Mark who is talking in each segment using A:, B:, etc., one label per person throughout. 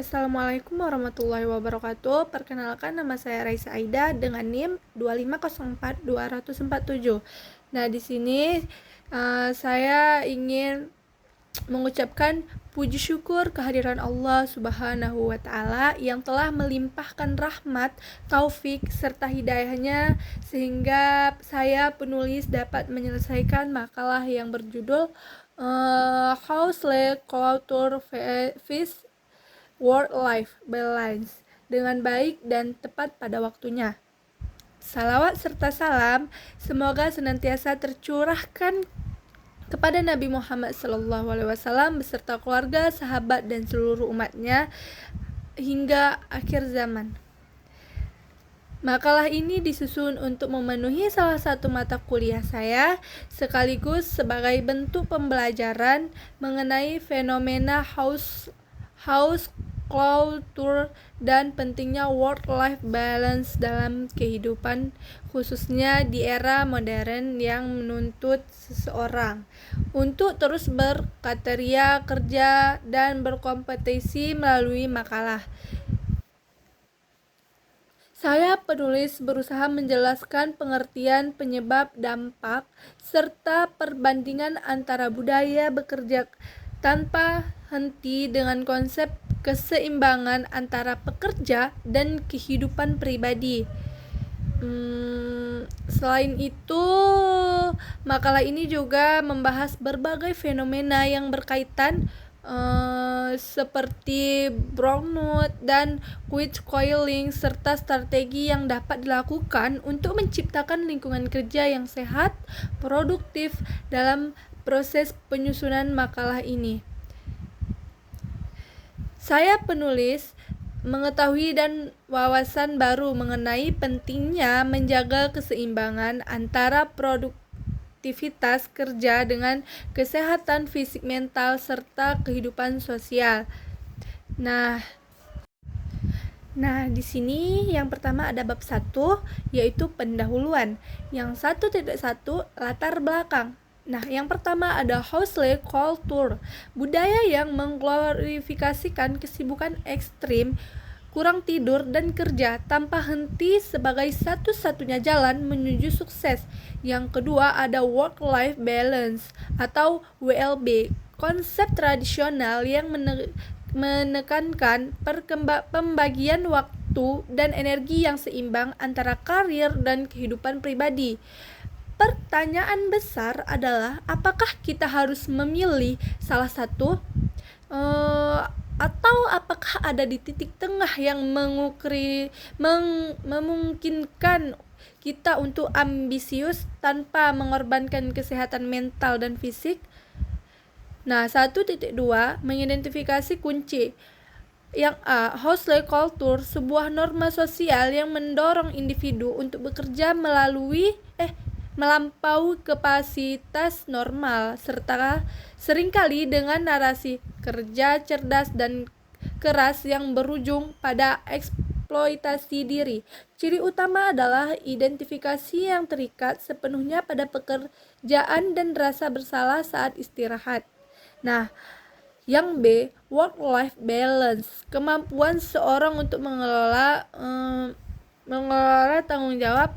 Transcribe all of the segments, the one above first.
A: Assalamualaikum warahmatullahi wabarakatuh. Perkenalkan, nama saya Raisa Aida dengan NIM 2504247. Nah, di sini saya ingin mengucapkan puji syukur kehadiran Allah Subhanahu wa Ta'ala yang telah melimpahkan rahmat, taufik, serta hidayahnya sehingga saya penulis dapat menyelesaikan makalah yang berjudul House Culture Fish Work-Life Balance dengan baik dan tepat pada waktunya. Salawat serta salam semoga senantiasa tercurahkan kepada Nabi Muhammad SAW beserta keluarga, sahabat, dan seluruh umatnya hingga akhir zaman. Makalah ini disusun untuk memenuhi salah satu mata kuliah saya, sekaligus sebagai bentuk pembelajaran mengenai fenomena house culture dan pentingnya work-life balance dalam kehidupan, khususnya di era modern yang menuntut seseorang untuk terus berkarya kerja dan berkompetisi melalui makalah. Saya penulis berusaha menjelaskan pengertian penyebab dampak serta perbandingan antara budaya bekerja tanpa henti dengan konsep keseimbangan antara pekerja dan kehidupan pribadi. Selain itu, makalah ini juga membahas berbagai fenomena yang berkaitan seperti burnout dan quit coiling serta strategi yang dapat dilakukan untuk menciptakan lingkungan kerja yang sehat, produktif dalam proses penyusunan makalah ini. Saya penulis mengetahui dan wawasan baru mengenai pentingnya menjaga keseimbangan antara produktivitas kerja dengan kesehatan fisik mental serta kehidupan sosial. Nah, di sini yang pertama ada bab 1 yaitu pendahuluan. Yang 1.1 latar belakang. Nah, yang pertama ada household culture, budaya yang mengglorifikasikan kesibukan ekstrim, kurang tidur dan kerja tanpa henti sebagai satu-satunya jalan menuju sukses. Yang kedua ada work-life balance atau WLB, konsep tradisional yang menekankan pembagian waktu dan energi yang seimbang antara karir dan kehidupan pribadi. Pertanyaan besar adalah apakah kita harus memilih salah satu atau apakah ada di titik tengah yang memungkinkan kita untuk ambisius tanpa mengorbankan kesehatan mental dan fisik. Nah, 1.2 mengidentifikasi kunci. Yang A, household culture, sebuah norma sosial yang mendorong individu untuk bekerja melampaui kapasitas normal, serta seringkali dengan narasi kerja cerdas dan keras yang berujung pada eksploitasi diri. Ciri utama adalah identifikasi yang terikat sepenuhnya pada pekerjaan dan rasa bersalah saat istirahat. Nah, yang B, work-life balance, kemampuan seorang untuk mengelola tanggung jawab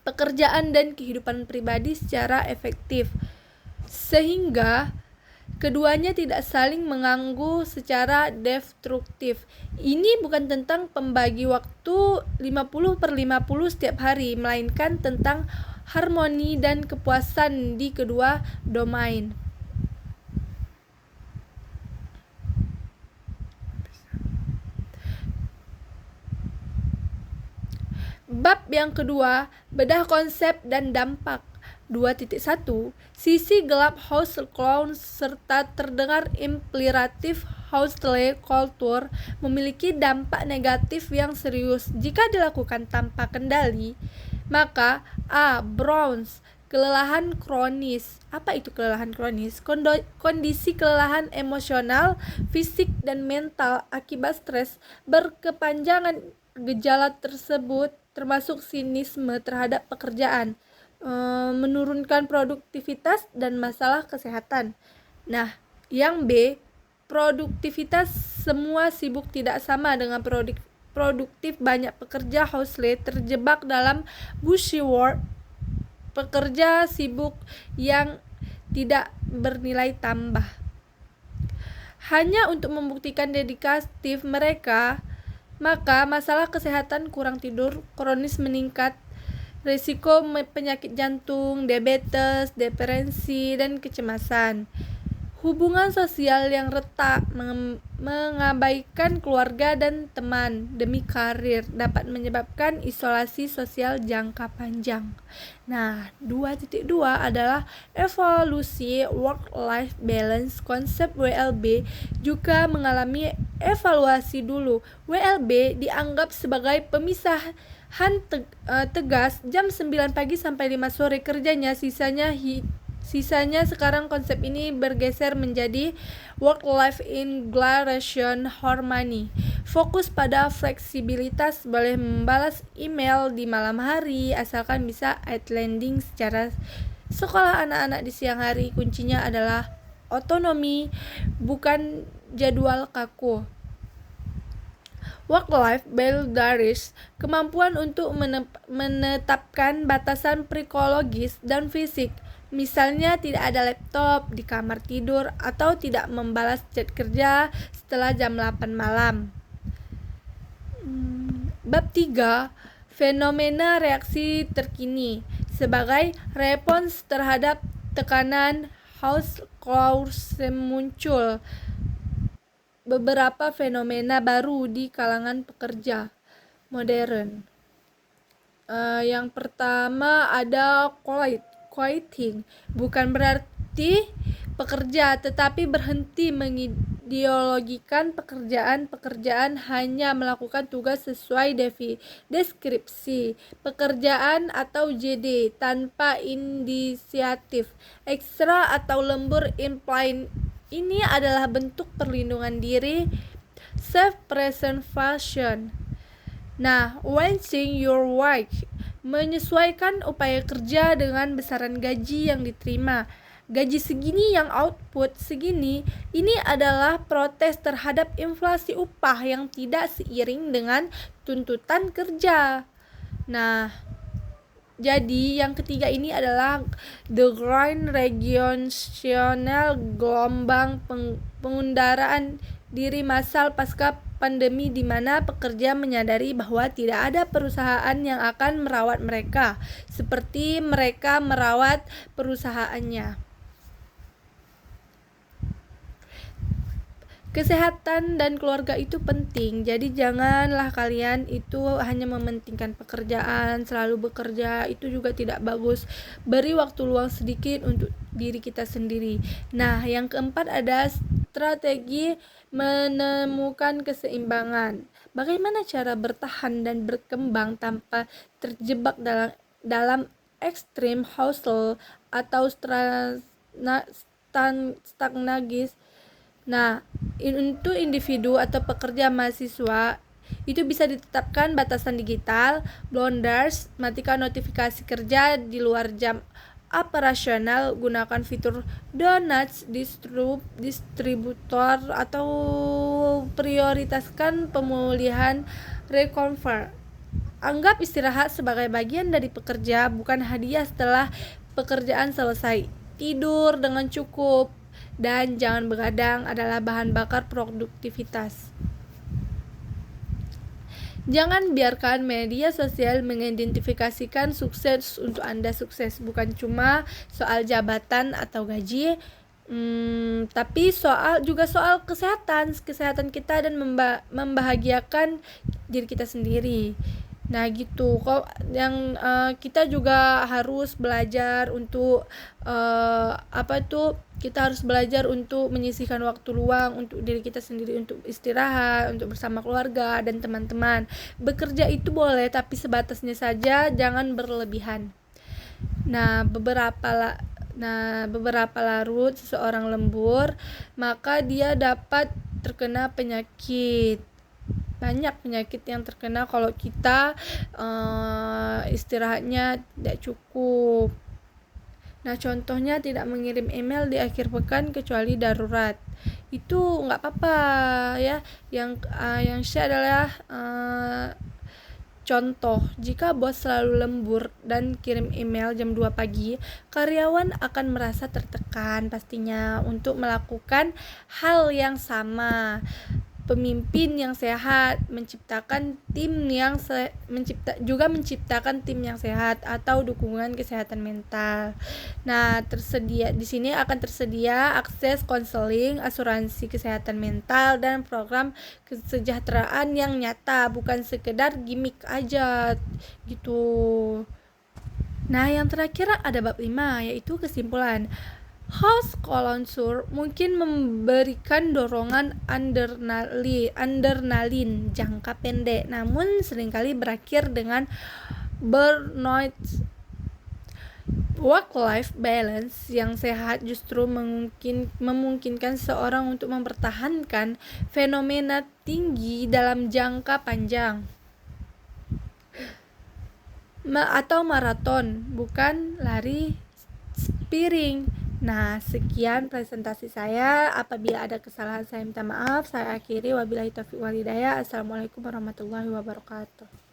A: pekerjaan dan kehidupan pribadi secara efektif, sehingga keduanya tidak saling mengganggu secara destruktif. Ini bukan tentang pembagi waktu 50/50 setiap hari, melainkan tentang harmoni dan kepuasan di kedua domain. Bab yang kedua, bedah konsep dan dampak. 2.1 Sisi gelap household culture serta terdengar impliratif household culture memiliki dampak negatif yang serius jika dilakukan tanpa kendali. Maka A. Burnout, kelelahan kronis. Apa itu kelelahan kronis? Kondisi kelelahan emosional, fisik, dan mental akibat stres berkepanjangan. Gejala tersebut termasuk sinisme terhadap pekerjaan, menurunkan produktivitas, dan masalah kesehatan. Nah, yang B, produktivitas semua sibuk tidak sama dengan produktif. Banyak pekerja household terjebak dalam bushy work, pekerja sibuk yang tidak bernilai tambah. Hanya untuk membuktikan dedikatif mereka, maka masalah kesehatan, kurang tidur kronis meningkat, risiko penyakit jantung, diabetes, depresi, dan kecemasan. Hubungan sosial yang retak, mengabaikan keluarga dan teman demi karir dapat menyebabkan isolasi sosial jangka panjang. Nah, 2.2 adalah evolusi work-life balance. Konsep WLB juga mengalami evaluasi dulu. WLB dianggap sebagai pemisahan tegas jam 9 pagi sampai 5 sore kerjanya, sisanya sekarang konsep ini bergeser menjadi work-life integration harmony. Fokus pada fleksibilitas, boleh membalas email di malam hari asalkan bisa attending secara sekolah anak-anak di siang hari. Kuncinya adalah otonomi, bukan jadwal kaku. Work-life balance, kemampuan untuk menetapkan batasan psikologis dan fisik. Misalnya tidak ada laptop di kamar tidur atau tidak membalas chat kerja setelah jam 8 malam. Bab 3, fenomena reaksi terkini sebagai respons terhadap tekanan Holocaust muncul beberapa fenomena baru di kalangan pekerja modern. Yang pertama ada quitting, bukan berarti pekerja, tetapi berhenti mengideologikan pekerjaan, hanya melakukan tugas sesuai deskripsi pekerjaan atau JD tanpa inisiatif ekstra atau lembur implied. Ini adalah bentuk perlindungan diri, self-preservation. Nah, balancing your work, menyesuaikan upaya kerja dengan besaran gaji yang diterima. Gaji segini yang output segini, ini adalah protes terhadap inflasi upah yang tidak seiring dengan tuntutan kerja. Nah, jadi yang ketiga ini adalah the Grand Regional, gelombang pengundaraan diri massal pasca pandemi, di mana pekerja menyadari bahwa tidak ada perusahaan yang akan merawat mereka seperti mereka merawat perusahaannya. Kesehatan dan keluarga itu penting, jadi janganlah kalian itu hanya mementingkan pekerjaan, selalu bekerja, itu juga tidak bagus. Beri waktu luang sedikit untuk diri kita sendiri. Nah, yang keempat ada strategi menemukan keseimbangan. Bagaimana cara bertahan dan berkembang tanpa terjebak dalam ekstrim hustle atau stagnagis. Nah, untuk individu atau pekerja mahasiswa itu bisa ditetapkan batasan digital, blunders, matikan notifikasi kerja di luar jam operasional, gunakan fitur do not distributor atau prioritaskan pemulihan recover. Anggap istirahat sebagai bagian dari pekerja, bukan hadiah setelah pekerjaan selesai. Tidur dengan cukup dan jangan begadang adalah bahan bakar produktivitas. Jangan biarkan media sosial mengidentifikasikan sukses untuk Anda. Sukses bukan cuma soal jabatan atau gaji, tapi juga soal kesehatan kita dan membahagiakan diri kita sendiri. Nah gitu, kok yang kita juga harus belajar untuk kita harus belajar untuk menyisihkan waktu luang untuk diri kita sendiri, untuk istirahat, untuk bersama keluarga dan teman-teman. Bekerja itu boleh, tapi sebatasnya saja, jangan berlebihan. Nah, beberapa larut seseorang lembur, maka dia dapat terkena penyakit. Banyak penyakit yang terkena kalau kita istirahatnya tidak cukup. Nah, contohnya tidak mengirim email di akhir pekan kecuali darurat. Itu nggak apa-apa ya. Yang C adalah contoh, jika bos selalu lembur dan kirim email jam 2 pagi, karyawan akan merasa tertekan pastinya untuk melakukan hal yang sama. Pemimpin yang sehat menciptakan tim yang menciptakan tim yang sehat atau dukungan kesehatan mental. Nah, di sini akan tersedia akses konseling, asuransi kesehatan mental dan program kesejahteraan yang nyata, bukan sekedar gimmick aja gitu. Nah, yang terakhir ada bab 5 yaitu kesimpulan. House Colonsur mungkin memberikan dorongan adrenalin jangka pendek, namun seringkali berakhir dengan burnout. Work-life balance yang sehat justru memungkinkan seorang untuk mempertahankan fenomena tinggi dalam jangka panjang atau maraton, bukan lari spiring. Nah, sekian presentasi saya. Apabila ada kesalahan saya minta maaf. Saya akhiri, wabillahi taufiq wal hidayah. Assalamualaikum warahmatullahi wabarakatuh.